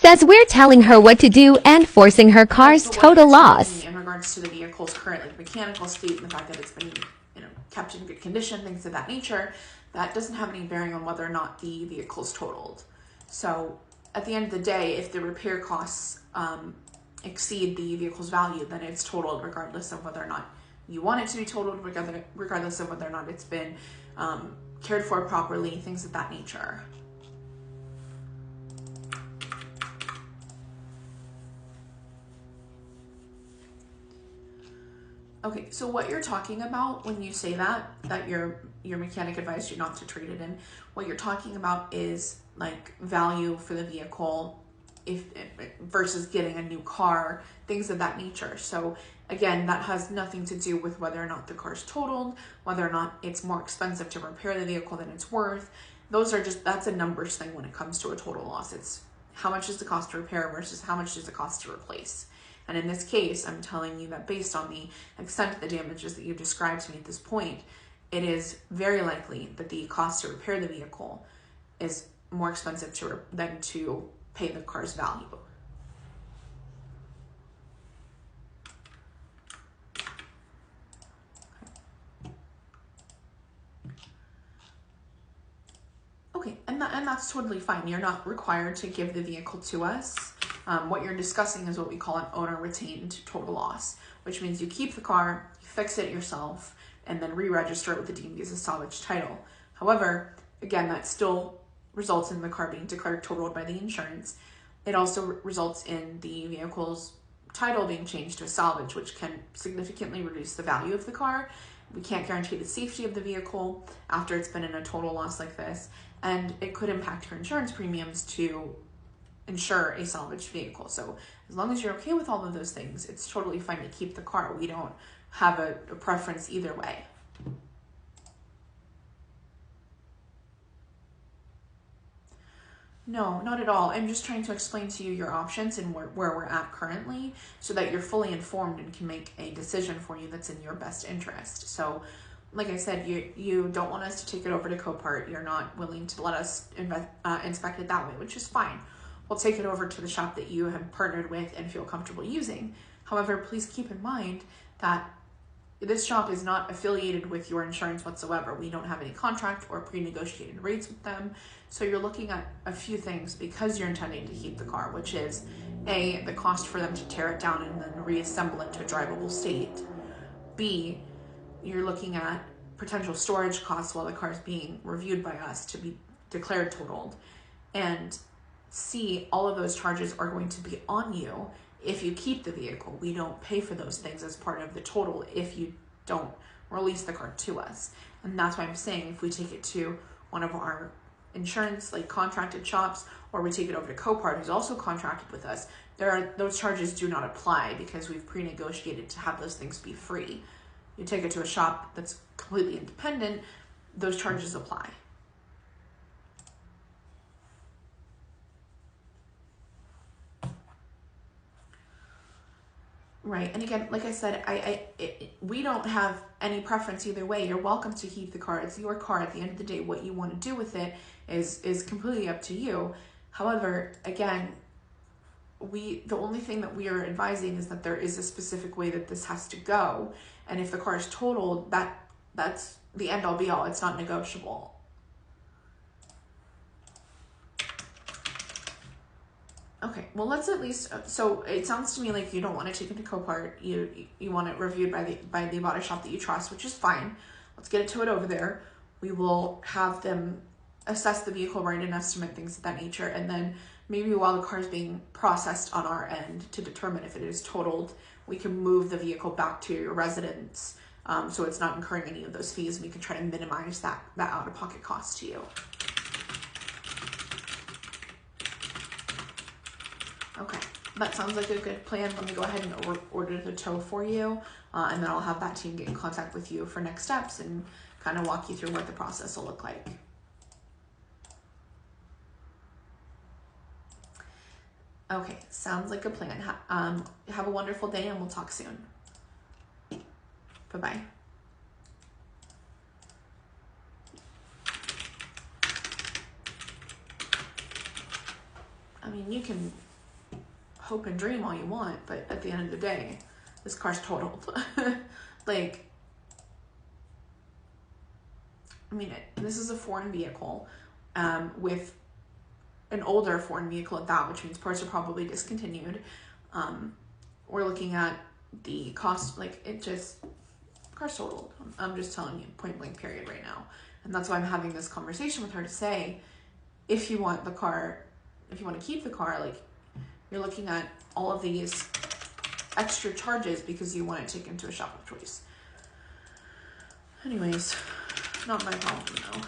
Thus, we're telling her what to do and forcing her car's total loss. In regards to the vehicle's current mechanical state and the fact that it's been kept in good condition, things of that nature, that doesn't have any bearing on whether or not the vehicle's totaled. So at the end of the day, if the repair costs exceed the vehicle's value, then it's totaled regardless of whether or not you want it to be totaled, regardless of whether or not it's been cared for properly, things of that nature. Okay, so what you're talking about when you say that your mechanic advised you not to trade it in, what you're talking about is like value for the vehicle versus getting a new car, things of that nature. So again, that has nothing to do with whether or not the car's totaled, whether or not it's more expensive to repair the vehicle than it's worth. That's a numbers thing when it comes to a total loss. It's how much is the cost to repair versus how much does it cost to replace. And in this case, I'm telling you that based on the extent of the damages that you've described to me at this point, it is very likely that the cost to repair the vehicle is more expensive than to pay the car's value. Okay, and that's totally fine. You're not required to give the vehicle to us. What you're discussing is what we call an owner-retained total loss, which means you keep the car, you fix it yourself, and then re-register it with the DMV as a salvage title. However, again, that still results in the car being declared totaled by the insurance. It also results in the vehicle's title being changed to a salvage, which can significantly reduce the value of the car. We can't guarantee the safety of the vehicle after it's been in a total loss like this, and it could impact your insurance premiums to insure a salvaged vehicle. So as long as you're okay with all of those things, it's totally fine to keep the car. We don't have a preference either way. No, not at all. I'm just trying to explain to you your options and where we're at currently so that you're fully informed and can make a decision for you that's in your best interest. So like I said, you don't want us to take it over to Copart. You're not willing to let us inspect it that way, which is fine. We'll take it over to the shop that you have partnered with and feel comfortable using. However, please keep in mind that this shop is not affiliated with your insurance whatsoever. We don't have any contract or pre-negotiated rates with them. So you're looking at a few things because you're intending to keep the car, which is A, the cost for them to tear it down and then reassemble it to a drivable state. B, you're looking at potential storage costs while the car is being reviewed by us to be declared totaled. And C, all of those charges are going to be on you if you keep the vehicle. We don't pay for those things as part of the total if you don't release the car to us. And that's why I'm saying if we take it to one of our insurance contracted shops, or we take it over to Copart, who's also contracted with us, those charges do not apply because we've pre-negotiated to have those things be free. You take it to a shop that's completely independent, those charges apply. Right, and again, like I said, we don't have any preference either way. You're welcome to keep the car. It's your car. At the end of the day, what you want to do with it is completely up to you. However, again, the only thing that we are advising is that there is a specific way that this has to go, and if the car is totaled, that's the end all be all. It's not negotiable. Okay, well, let's at least, so it sounds to me like you don't want to take it to Copart. You want it reviewed by the body shop that you trust, which is fine. Let's get it over there. We will have them assess the vehicle, write an estimate, things of that nature, and then maybe while the car is being processed on our end to determine if it is totaled, we can move the vehicle back to your residence, so it's not incurring any of those fees, and we can try to minimize that out-of-pocket cost to you. Okay, that sounds like a good plan. Let me go ahead and order the tow for you, and then I'll have that team get in contact with you for next steps and kind of walk you through what the process will look like. Okay, sounds like a plan. Have a wonderful day, and we'll talk soon. Bye-bye. I mean, you can hope and dream all you want, but at the end of the day, this car's totaled. Like, I mean, this is a foreign vehicle, with an older foreign vehicle at that, which means parts are probably discontinued. We're looking at the cost, like, it just, car's totaled. I'm just telling you, point blank period right now. And that's why I'm having this conversation with her to say, if you want the car, if you want to keep the car, like, you're looking at all of these extra charges because you want to take into a shop of choice. Anyways, not my problem though.